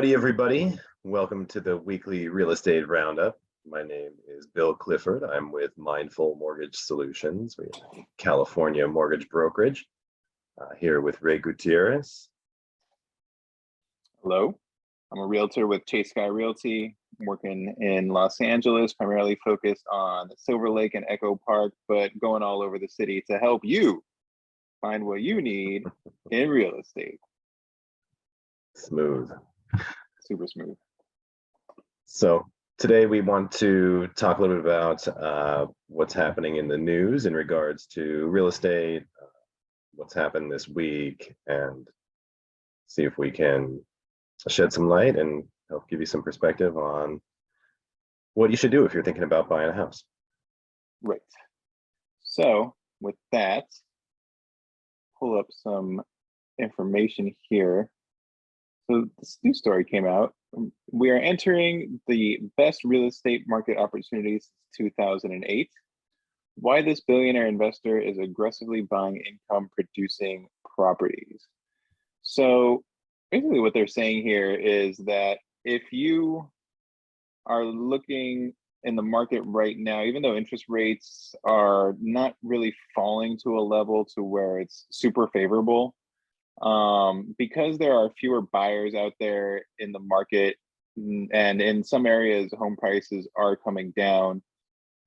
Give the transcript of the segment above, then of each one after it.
Howdy, everybody. Welcome to the weekly real estate roundup. My name is Bill Clifford. I'm with Mindful Mortgage Solutions. We're a California mortgage brokerage here with Ray Gutierrez. Hello, I'm a realtor with Chase Sky Realty. I'm working in Los Angeles, primarily focused on Silver Lake and Echo Park, but going all over the city to help you find what you need in real estate. Smooth. Super smooth. So today we want to talk a little bit about what's happening in the news in regards to real estate, what's happened this week, and see if we can shed some light and help give you some perspective on what you should do if you're thinking about buying a house. Right. So with that, pull up some information here. So this news story came out. We are entering the best real estate market opportunities since 2008. Why this billionaire investor is aggressively buying income producing properties. So basically what they're saying here is that if you are looking in the market right now, even though interest rates are not really falling to a level to where it's super favorable, because there are fewer buyers out there in the market, and in some areas home prices are coming down,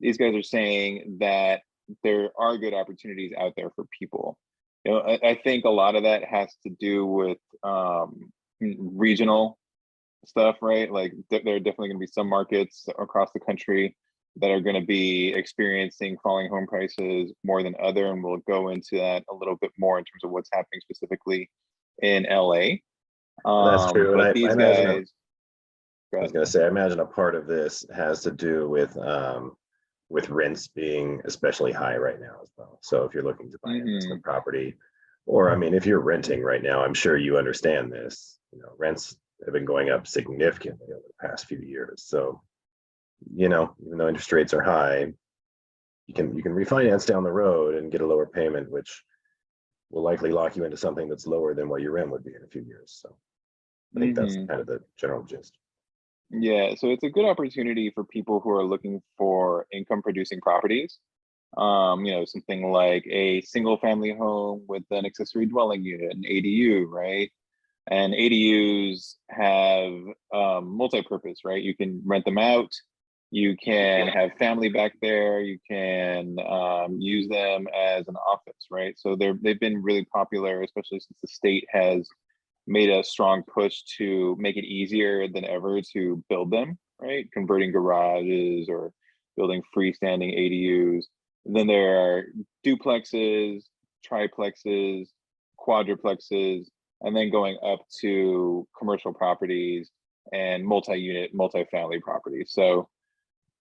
these guys are saying that there are good opportunities out there for people. You know, I think a lot of that has to do with regional stuff, right? Like there are definitely going to be some markets across the country that are going to be experiencing falling home prices more than other, and we'll go into that a little bit more in terms of what's happening specifically in LA. That's true. But And these I imagine, guys, I was going to say, I imagine a part of this has to do with rents being especially high right now as well. So if you're looking to buy investment property, or I mean, if you're renting right now, I'm sure you understand this. You know, rents have been going up significantly over the past few years. So, you know, even though interest rates are high, you can refinance down the road and get a lower payment, which will likely lock you into something that's lower than what your rent would be in a few years. So I think that's kind of the general gist. Yeah, so it's a good opportunity for people who are looking for income producing properties. You know, something like a single family home with an accessory dwelling unit, an ADU, right? And ADUs have multi-purpose, right? You can rent them out, you can have family back there, you can use them as an office, right? So they've been really popular, especially since the state has made a strong push to make it easier than ever to build them, right? Converting garages or building freestanding ADUs. And then there are duplexes, triplexes, quadruplexes, and then going up to commercial properties and multi-unit, multi-family properties. So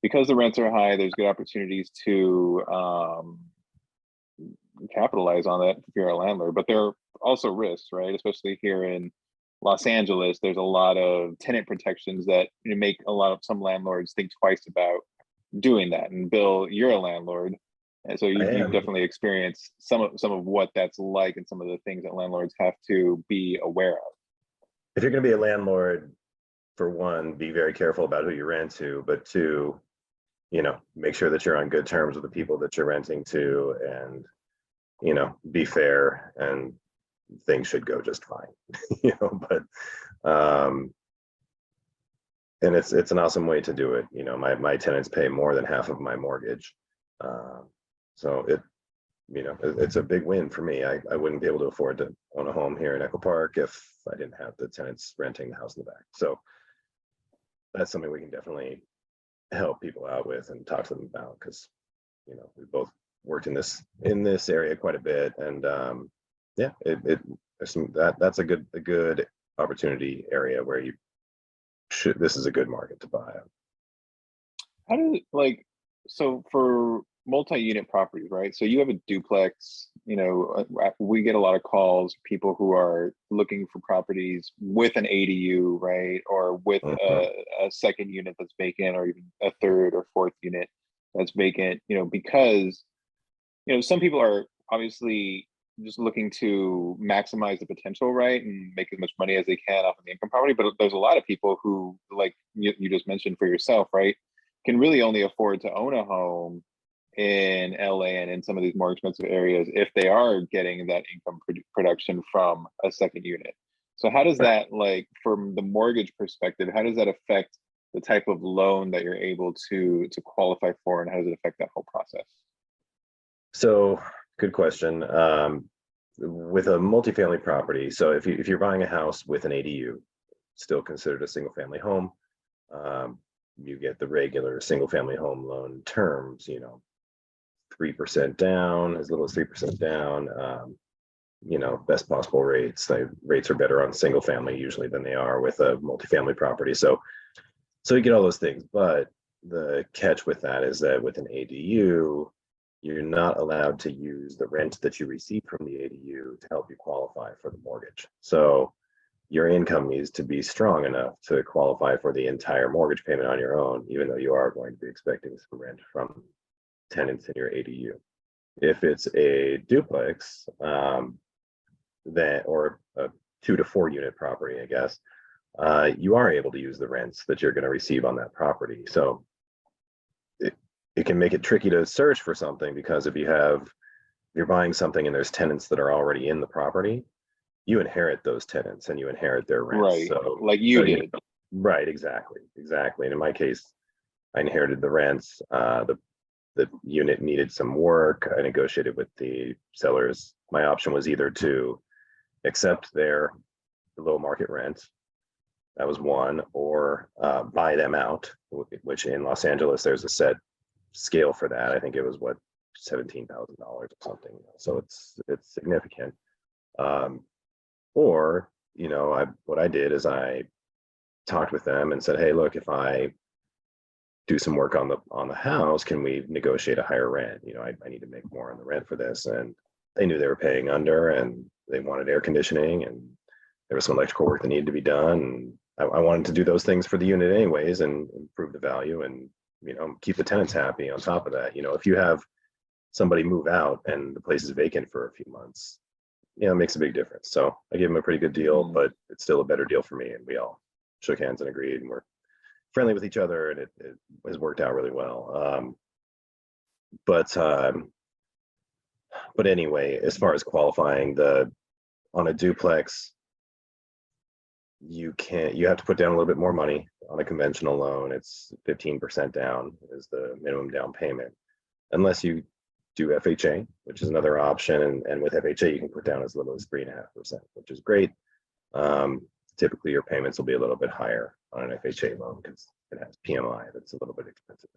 because the rents are high, there's good opportunities to capitalize on that if you're a landlord, but there are also risks, right? Especially here in Los Angeles, there's a lot of tenant protections that make some landlords think twice about doing that. And Bill, you're a landlord, and so you've definitely experienced some of what that's like and some of the things that landlords have to be aware of. If you're going to be a landlord, for one, be very careful about who you rent to, but two, you know, make sure that you're on good terms with the people that you're renting to, and you know, be fair, and things should go just fine. You know, but and it's an awesome way to do it. You know, my tenants pay more than half of my mortgage, so it's a big win for me. I wouldn't be able to afford to own a home here in Echo Park if I didn't have the tenants renting the house in the back. So that's something we can definitely help people out with and talk to them about, because you know, we both worked in this area quite a bit, and yeah, that's a good opportunity area where you should. This is a good market to buy. How do so for multi-unit properties, right? So you have a duplex, you know, we get a lot of calls, people who are looking for properties with an ADU, right? Or with a second unit that's vacant, or even a third or fourth unit that's vacant, you know, because, you know, some people are obviously just looking to maximize the potential, right, and make as much money as they can off of the income property. But there's a lot of people who, like you just mentioned for yourself, right, can really only afford to own a home in LA and in some of these more expensive areas if they are getting that income production from a second unit. So how does Right. that, like, from the mortgage perspective, how does that affect the type of loan that you're able to qualify for, and how does it affect that whole process? So good question. With a multifamily property, so if you're buying a house with an ADU, still considered a single family home, you get the regular single family home loan terms, 3% down, as little as 3% down, best possible rates. Rates are better on single family usually than they are with a multifamily property. So you get all those things, but the catch with that is that with an ADU, you're not allowed to use the rent that you receive from the ADU to help you qualify for the mortgage. So your income needs to be strong enough to qualify for the entire mortgage payment on your own, even though you are going to be expecting some rent from tenants in your ADU. If it's a duplex, or a 2 to 4 unit property, I guess, you are able to use the rents that you're going to receive on that property. So it can make it tricky to search for something, because if you're buying something and there's tenants that are already in the property, you inherit those tenants and you inherit their rents. Right, So like you did. right, exactly. And in my case, I inherited the rents. The unit needed some work. I negotiated with the sellers. My option was either to accept their low market rent, that was one, or buy them out, which in Los Angeles, there's a set scale for that. I think it was $17,000 or something. So it's significant. Or, what I did is I talked with them and said, hey, look, if I do some work on the house, can we negotiate a higher rent? I need to make more on the rent for this. And they knew they were paying under, and they wanted air conditioning, and there was some electrical work that needed to be done. And I wanted to do those things for the unit anyways, and improve the value, and keep the tenants happy on top of that. If you have somebody move out and the place is vacant for a few months, it makes a big difference. So I gave them a pretty good deal, but it's still a better deal for me. And we all shook hands and agreed, and we're friendly with each other, and it has worked out really well. But anyway, as far as qualifying on a duplex, you have to put down a little bit more money. On a conventional loan, it's 15% down is the minimum down payment, unless you do FHA, which is another option. And with FHA, you can put down as little as 3.5%, which is great. Typically, your payments will be a little bit higher on an FHA loan because it has PMI that's a little bit expensive.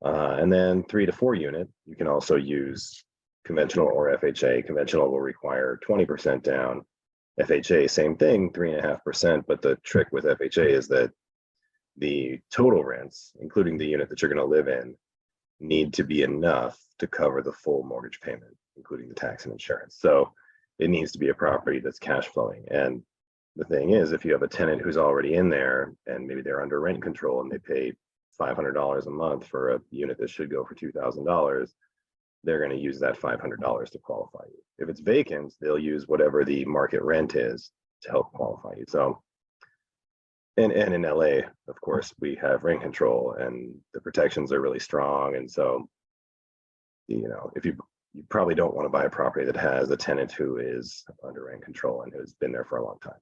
And then 3 to 4 unit, you can also use conventional or FHA. Conventional will require 20% down. FHA, same thing, 3.5%. But the trick with FHA is that the total rents, including the unit that you're going to live in, need to be enough to cover the full mortgage payment, including the tax and insurance. So it needs to be a property that's cash flowing. And the thing is, if you have a tenant who's already in there and maybe they're under rent control and they pay $500 a month for a unit that should go for $2,000, they're going to use that $500 to qualify you. If it's vacant, they'll use whatever the market rent is to help qualify you. So, and in LA, of course, we have rent control and the protections are really strong. And so, if you probably don't want to buy a property that has a tenant who is under rent control and who's been there for a long time.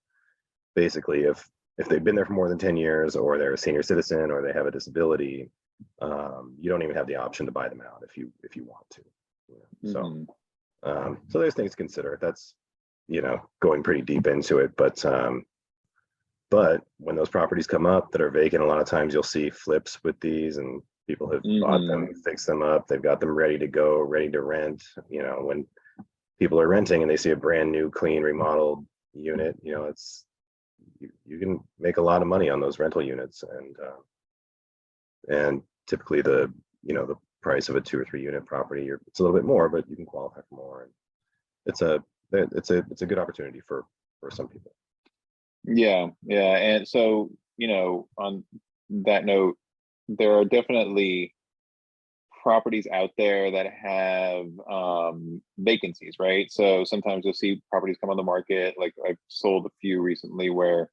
Basically, if they've been there for more than 10 years, or they're a senior citizen, or they have a disability, you don't even have the option to buy them out if you want to. So there's things to consider. That's going pretty deep into it, but when those properties come up that are vacant, a lot of times you'll see flips with these, and people have bought them, fixed them up, they've got them ready to go, ready to rent. When people are renting and they see a brand new, clean, remodeled unit, it's you can make a lot of money on those rental units, and typically the price of a 2 or 3 unit property, it's a little bit more, but you can qualify for more. And it's a good opportunity for some people. Yeah. And so, on that note, there are definitely properties out there that have vacancies, right? So sometimes you'll see properties come on the market. Like I've sold a few recently where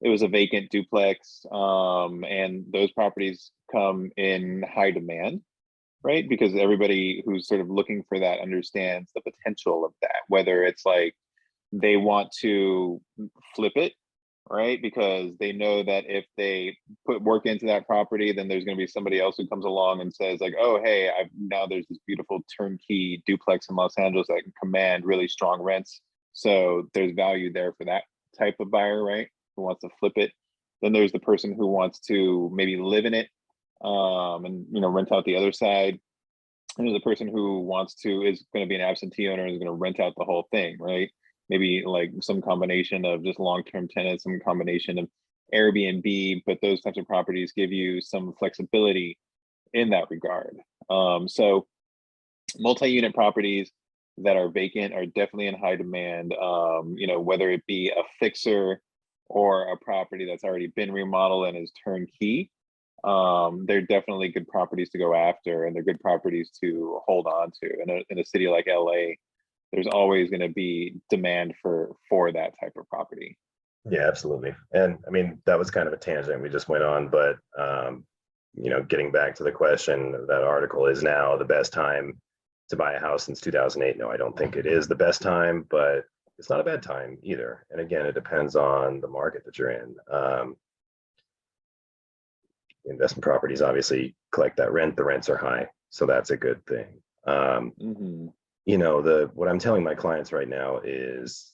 it was a vacant duplex, and those properties come in high demand, right? Because everybody who's sort of looking for that understands the potential of that, whether it's like they want to flip it, right? Because they know that if they put work into that property, then there's going to be somebody else who comes along and says like, oh, hey, now there's this beautiful turnkey duplex in Los Angeles that can command really strong rents. So there's value there for that type of buyer, right? Who wants to flip it. Then there's the person who wants to maybe live in it, and rent out the other side. And there's a person who is going to be an absentee owner and is going to rent out the whole thing, right? Maybe like some combination of just long-term tenants, some combination of Airbnb, but those types of properties give you some flexibility in that regard. So multi-unit properties that are vacant are definitely in high demand, whether it be a fixer or a property that's already been remodeled and is turnkey. They're definitely good properties to go after, and they're good properties to hold on to. In a city like LA, there's always going to be demand for that type of property. Yeah, absolutely. And I mean, that was kind of a tangent we just went on, but getting back to the question of that article, is now the best time to buy a house since 2008? No, I don't think it is the best time, but it's not a bad time either. And again, it depends on the market that you're in. Investment properties obviously collect that rent. The rents are high, so that's a good thing. What I'm telling my clients right now is,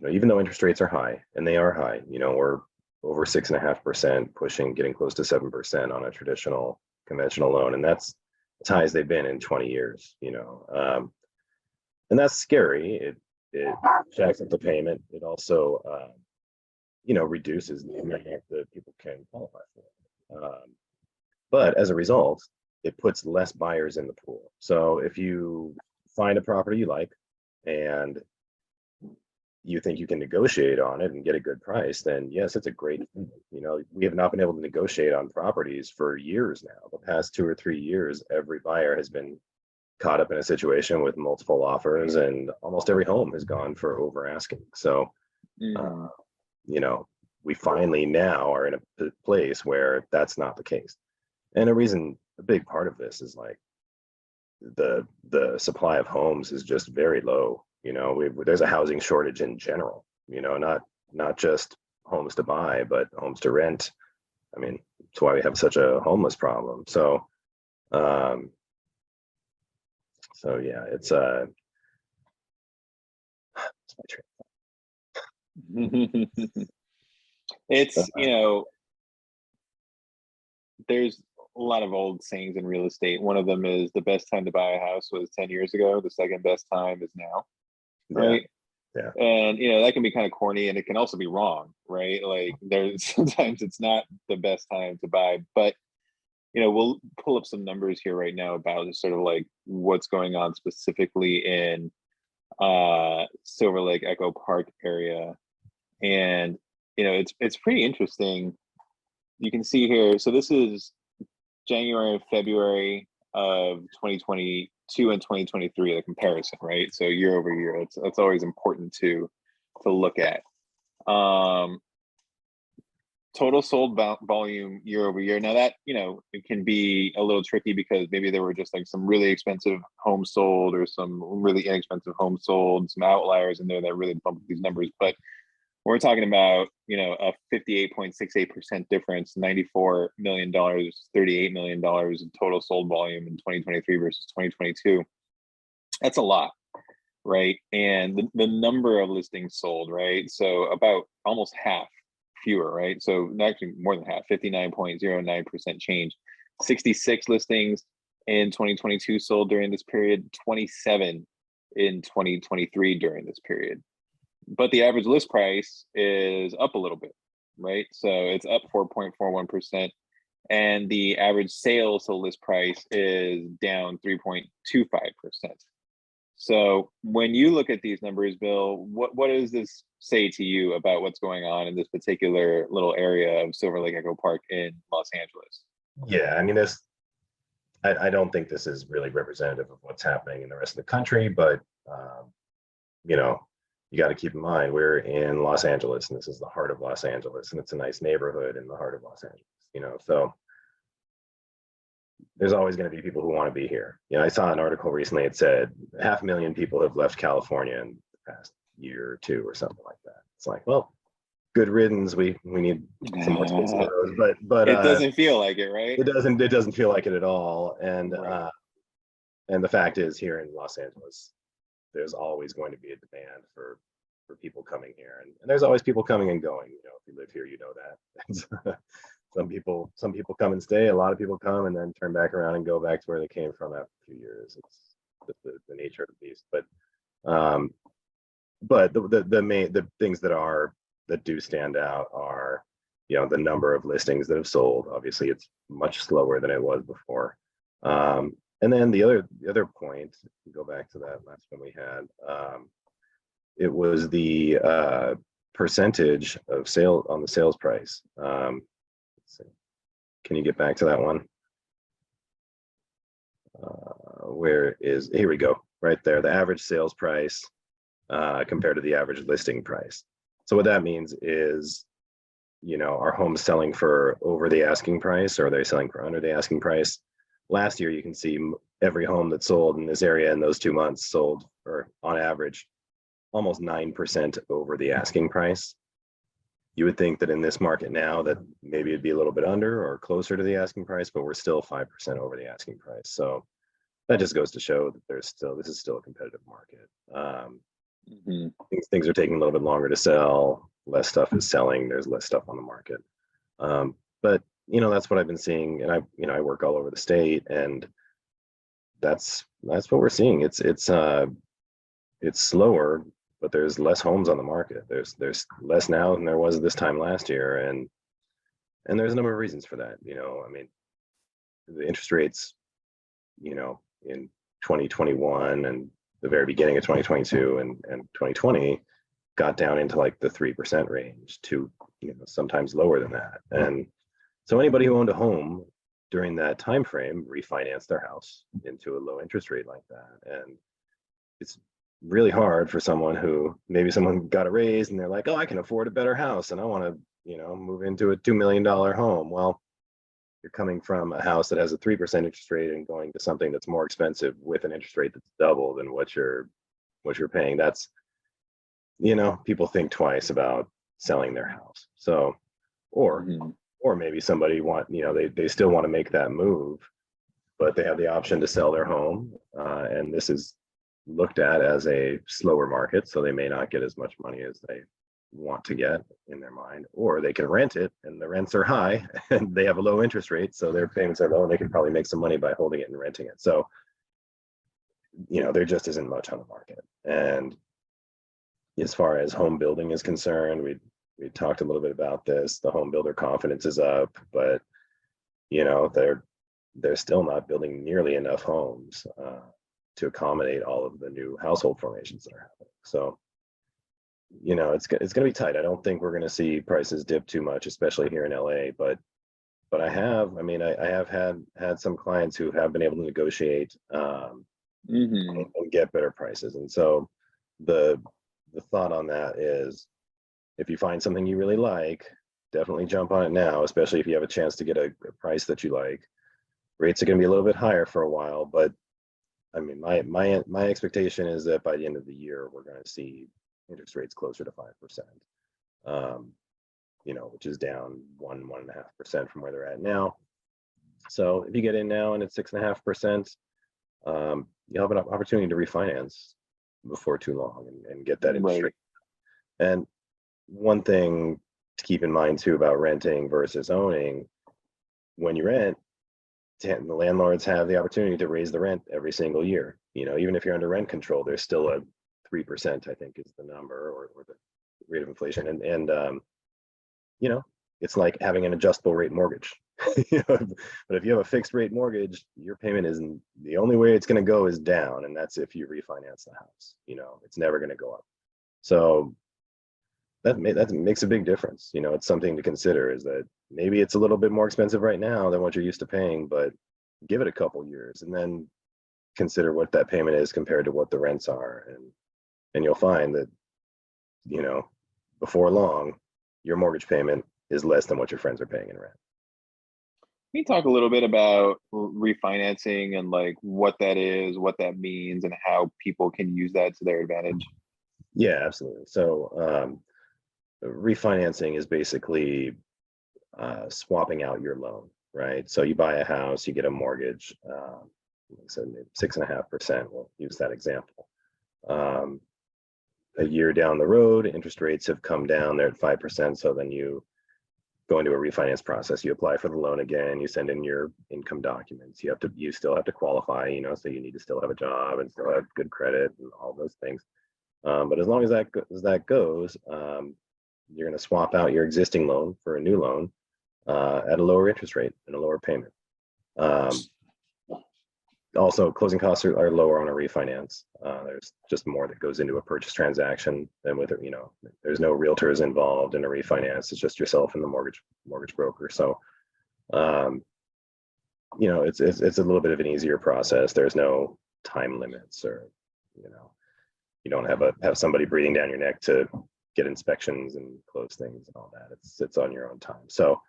even though interest rates are high, and they are high, we're over 6.5%, getting close to 7% on a traditional conventional loan, and that's as high as they've been in 20 years. And that's scary. It jacks up the payment. It also, reduces the amount that people can qualify for. But as a result, it puts less buyers in the pool. So if you find a property you like and you think you can negotiate on it and get a good price, then yes, it's a great thing. We have not been able to negotiate on properties for years now. The past 2 or 3 years, every buyer has been caught up in a situation with multiple offers, and almost every home has gone for over asking. So, we finally now are in a place where that's not the case. And a big part of this is like the supply of homes is just very low. There's a housing shortage in general, not just homes to buy, but homes to rent. I mean, that's why we have such a homeless problem. So, yeah, it's my train. It's, there's a lot of old sayings in real estate. One of them is the best time to buy a house was 10 years ago. The second best time is now. Right. Yeah. And, that can be kind of corny, and it can also be wrong, right? Like there's sometimes it's not the best time to buy, but, we'll pull up some numbers here right now about just sort of like what's going on specifically in Silver Lake Echo Park area. And, it's pretty interesting. You can see here, so this is January and February of 2022 and 2023, the comparison, right? So year over year, that's always important to look at. Total sold volume year over year. Now that, it can be a little tricky because maybe there were just like some really expensive homes sold or some really inexpensive homes sold, some outliers in there that really bumped these numbers. But we're talking about, a 58.68% difference, $94 million, $38 million in total sold volume in 2023 versus 2022. That's a lot, right? And the number of listings sold, right? So about almost half fewer, right? So actually more than half, 59.09% change. 66 listings in 2022 sold during this period, 27 in 2023 during this period. But the average list price is up a little bit, right? So it's up 4.41%. And the average sales to list price is down 3.25%. So when you look at these numbers, Bill, what does this say to you about what's going on in this particular little area of Silver Lake Echo Park in Los Angeles? Yeah, I mean, I don't think this is really representative of what's happening in the rest of the country, but you know, you got to keep in mind we're in Los Angeles, and this is the heart of Los Angeles, and it's a nice neighborhood in the heart of Los Angeles. So there's always going to be people who want to be here. I saw an article recently. It said 500,000 people have left California in the past year or two, or something like that. It's like, well, good riddance. We need some more space for those, but It doesn't feel like it, right? it doesn't feel like it at all. Right. And the fact is, here in Los Angeles, there's always going to be a demand for people coming here, and there's always people coming and going. If you live here, you know that. Some people come and stay. A lot of people come and then turn back around and go back to where they came from after a few years. It's the nature of the beast. Um, but the things that do stand out are, the number of listings that have sold. Obviously, it's much slower than it was before. And then the other point, go back to that last one we had. It was the percentage of sale on the sales price. Let's see. Can you get back to that one? Here we go, right there, the average sales price compared to the average listing price. So what that means is, are homes selling for over the asking price, or are they selling for under the asking price? Last year, you can see every home that sold in this area in those 2 months sold, or on average, almost 9% over the asking price. You would think that in this market now that maybe it'd be a little bit under or closer to the asking price, but we're still 5% over the asking price. So that just goes to show that this is still a competitive market. Things are taking a little bit longer to sell. Less stuff is selling. There's less stuff on the market. But that's what I've been seeing, and I work all over the state, and that's what we're seeing. It's slower, but there's less homes on the market. There's less now than there was this time last year, and there's a number of reasons for that. I mean, the interest rates, in 2021 and the very beginning of 2022 and 2020 got down into like the 3% range, to sometimes lower than that. And so anybody who owned a home during that time frame refinanced their house into a low interest rate like that. And it's really hard for someone got a raise and they're like, oh, I can afford a better house and I want to move into a $2 million home. Well, you're coming from a house that has a 3% interest rate and going to something that's more expensive with an interest rate that's double than what you're paying. That's, people think twice about selling their house. So, or maybe somebody they still want to make that move, but they have the option to sell their home. And this is looked at as a slower market, so they may not get as much money as they want to get in their mind, or they can rent it and the rents are high and they have a low interest rate, so their payments are low and they can probably make some money by holding it and renting it. So there just isn't much on the market. And as far as home building is concerned, we talked a little bit about this. The home builder confidence is up, but they're still not building nearly enough homes to accommodate all of the new household formations that are happening. So it's going to be tight. I don't think we're going to see prices dip too much, especially here in LA. But I have had some clients who have been able to negotiate and get better prices. And so the thought on that is, if you find something you really like, definitely jump on it now, especially if you have a chance to get a price that you like. Rates are going to be a little bit higher for a while, but I mean, my expectation is that by the end of the year, we're going to see interest rates closer to 5%, which is down 1.5% from where they're at now. So if you get in now and it's 6.5%, you'll have an opportunity to refinance before too long and get that interest rate. And one thing to keep in mind too about renting versus owning, when you rent, the landlords have the opportunity to raise the rent every single year. Even if you're under rent control, there's still a 3%, I think is the number, or the rate of inflation. And it's like having an adjustable rate mortgage. But if you have a fixed rate mortgage, your payment isn't, the only way it's going to go is down, and that's if you refinance the house. It's never going to go up. So that makes a big difference. It's something to consider, is that maybe it's a little bit more expensive right now than what you're used to paying, but give it a couple years, and then consider what that payment is compared to what the rents are, and you'll find that, you know, before long, your mortgage payment is less than what your friends are paying in rent. Can you talk a little bit about refinancing and like what that is, what that means, and how people can use that to their advantage? Yeah, absolutely. So refinancing is basically swapping out your loan, right? So you buy a house, you get a mortgage, like I said, 6.5%. We'll use that example. A year down the road, interest rates have come down. They're at 5%. So then you go into a refinance process. You apply for the loan again. You send in your income documents. You still have to qualify. You know, so you need to still have a job and still have good credit and all those things. But as long as that goes, you're going to swap out your existing loan for a new loan at a lower interest rate and a lower payment. Also, closing costs are lower on a refinance. There's just more that goes into a purchase transaction than with it. You know, there's no realtors involved in a refinance. It's just yourself and the mortgage broker. So, you know, it's a little bit of an easier process. There's no time limits, or, you know, you don't have somebody breathing down your neck to get inspections and close things and all that. It's on your own time. So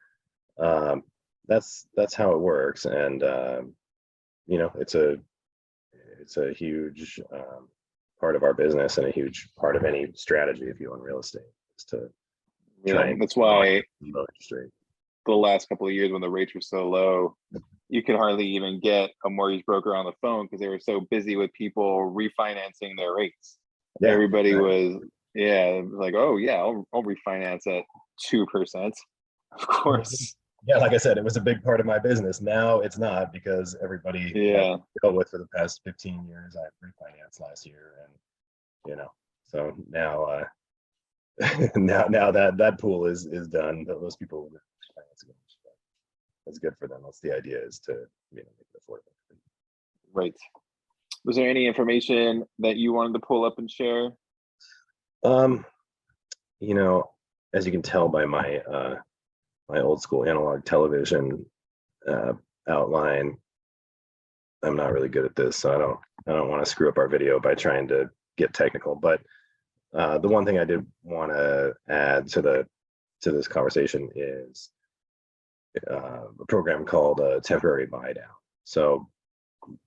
that's how it works. And you know, it's a huge part of our business, and a huge part of any strategy if you own real estate, is to try and That's why low interest rate. the last couple of years when the rates were so low, you could hardly even get a mortgage broker on the phone because they were so busy with people refinancing their rates. Yeah, Everybody exactly. was, yeah, like, oh yeah, I'll refinance at 2%. Of course. Yeah, like I said, it was a big part of my business. Now it's not, because everybody I've Yeah. dealt with for the past 15 years, I refinanced last year, and you know, so now now that pool is done. Those people will refinance again. That's good for them. That's the idea, is to, you know, make it affordable. Right. Was there any information that you wanted to pull up and share? You know, as you can tell by my my old school analog television uh, outline, I'm not really good at this, so I don't want to screw up our video by trying to get technical. But the one thing I did want to add to this conversation is a program called temporary buy down. So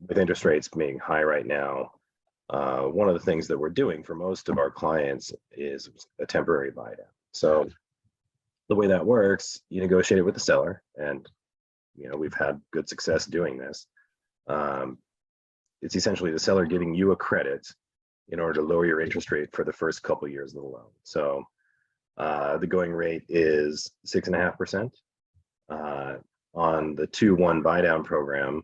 with interest rates being high right now, one of the things that we're doing for most of our clients is a temporary buy down. So the way that works, you negotiate it with the seller, and you know, we've had good success doing this. It's essentially the seller giving you a credit in order to lower your interest rate for the first couple of years of the loan. So the going rate is 6.5%. On the 2-1 buy down program,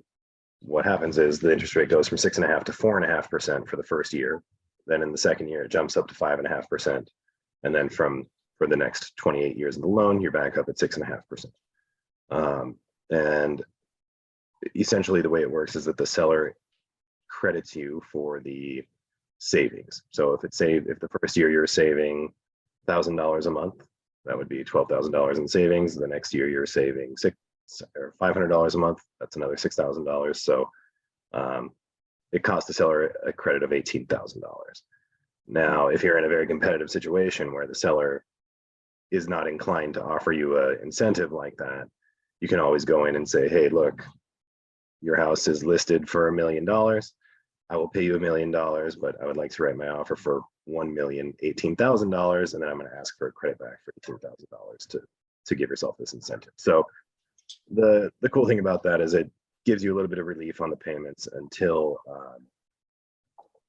what happens is the interest rate goes from 6.5% to 4.5% for the first year. Then in the second year, it jumps up to 5.5%. And then for the next 28 years of the loan, you're back up at 6.5%. And essentially the way it works is that the seller credits you for the savings. So if the first year you're saving $1,000 a month, that would be $12,000 in savings. The next year you're saving $500 a month, that's another $6,000. So it costs the seller a credit of $18,000. Now, if you're in a very competitive situation where the seller is not inclined to offer you an incentive like that, you can always go in and say, hey, look, your house is listed for $1 million. I will pay you $1 million, but I would like to write my offer for $1,018,000, and then I'm going to ask for a credit back for $18,000 to give yourself this incentive. So the cool thing about that is it gives you a little bit of relief on the payments until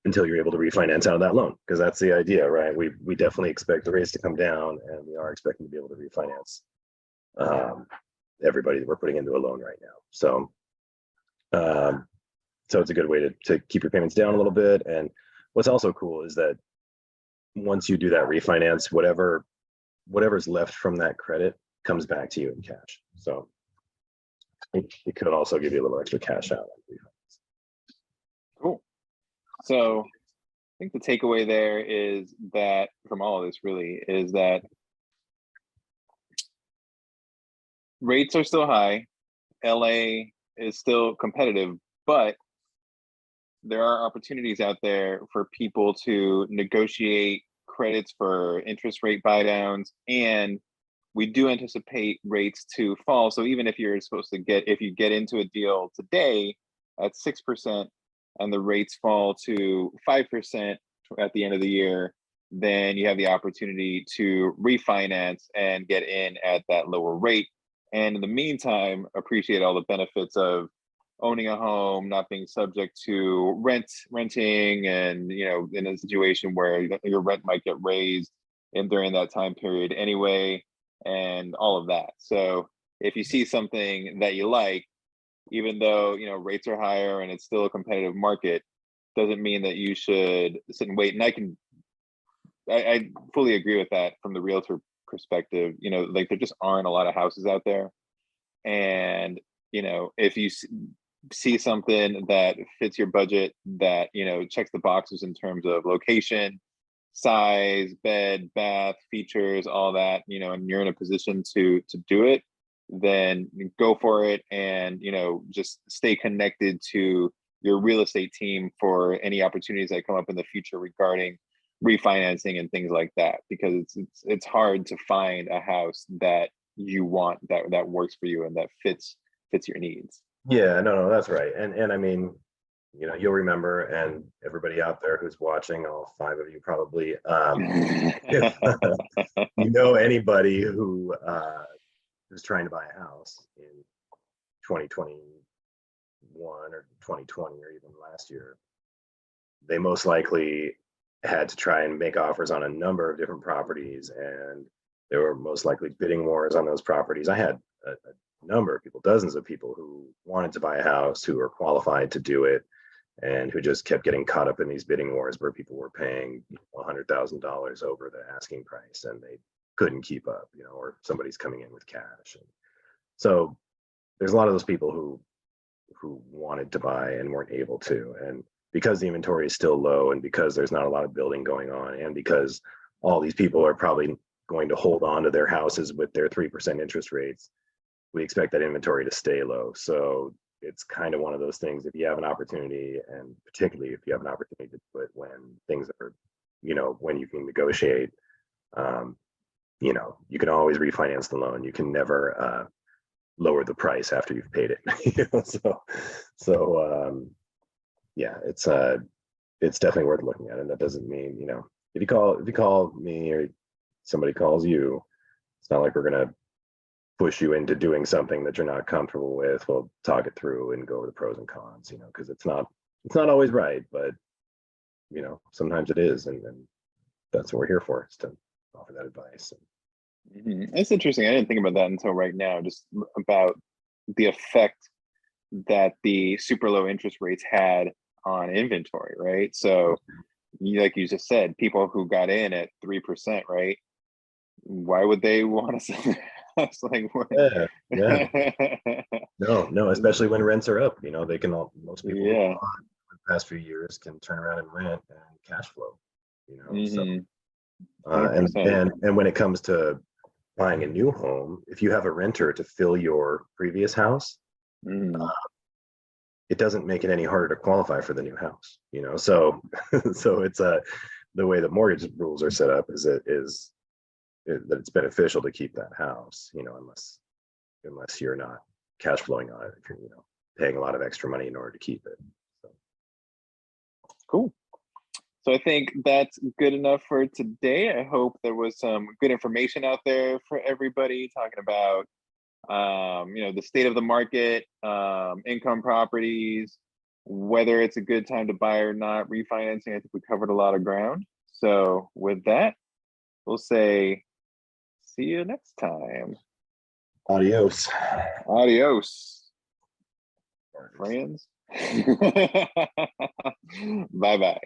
you're able to refinance out of that loan, because that's the idea, right? We definitely expect the rates to come down, and we are expecting to be able to refinance everybody that we're putting into a loan right now. So so it's a good way to keep your payments down a little bit. And what's also cool is that once you do that refinance, whatever's left from that credit comes back to you in cash. So it could also give you a little extra cash out. Cool. So I think the takeaway there is that from all of this really is that rates are still high. LA is still competitive, but there are opportunities out there for people to negotiate credits for interest rate buy downs, and we do anticipate rates to fall. So even if you're supposed to if you get into a deal today at 6% and the rates fall to 5% at the end of the year, then you have the opportunity to refinance and get in at that lower rate. And in the meantime, appreciate all the benefits of owning a home, not being subject to renting, and in a situation where your rent might get raised during that time period anyway, and all of that. So if you see something that you like, even though rates are higher and it's still a competitive market, doesn't mean that you should sit and wait. And I fully agree with that from the realtor perspective. Like, there just aren't a lot of houses out there, and if you see something that fits your budget, that checks the boxes in terms of location, size, bed, bath, features, all that, and you're in a position to do it, then go for it. And just stay connected to your real estate team for any opportunities that come up in the future regarding refinancing and things like that, because it's hard to find a house that you want, that works for you and that fits your needs. Yeah, no, that's right. And I mean, you'll remember, and everybody out there who's watching, all 5 of you probably, anybody who is trying to buy a house in 2021 or 2020 or even last year, they most likely had to try and make offers on a number of different properties, and there were most likely bidding wars on those properties. I had a number of people, dozens of people, who wanted to buy a house, who were qualified to do it, and who just kept getting caught up in these bidding wars where people were paying $100,000 over the asking price, and they couldn't keep up, or somebody's coming in with cash. And so there's a lot of those people who wanted to buy and weren't able to. And because the inventory is still low, and because there's not a lot of building going on, and because all these people are probably going to hold on to their houses with their 3% interest rates, we expect that inventory to stay low. So it's kind of one of those things, if you have an opportunity, and particularly if you have an opportunity to do it when things are, when you can negotiate, you can always refinance the loan. You can never lower the price after you've paid it. Yeah, it's definitely worth looking at. And that doesn't mean, if you call me or somebody calls you, it's not like we're going to push you into doing something that you're not comfortable with. We'll talk it through and go over the pros and cons, because it's not always right, but sometimes it is, and that's what we're here for, is to offer that advice. It's interesting. I didn't think about that until right now, just about the effect that the super low interest rates had on inventory, right? So like you just said, people who got in at 3%, right? Why would they want to sell their house? Like, yeah. No, especially when rents are up. They can most people in the past few years can turn around and rent and cash flow. So and when it comes to buying a new home, if you have a renter to fill your previous house, it doesn't make it any harder to qualify for the new house. So it's the way the mortgage rules are set up is that it's beneficial to keep that house, unless you're not cash flowing on it, if you're paying a lot of extra money in order to keep it. So. Cool. So I think that's good enough for today. I hope there was some good information out there for everybody, talking about the state of the market, income properties, whether it's a good time to buy or not, refinancing. I think we covered a lot of ground. So with that, we'll say see you next time. Adios. Friends. Bye-bye.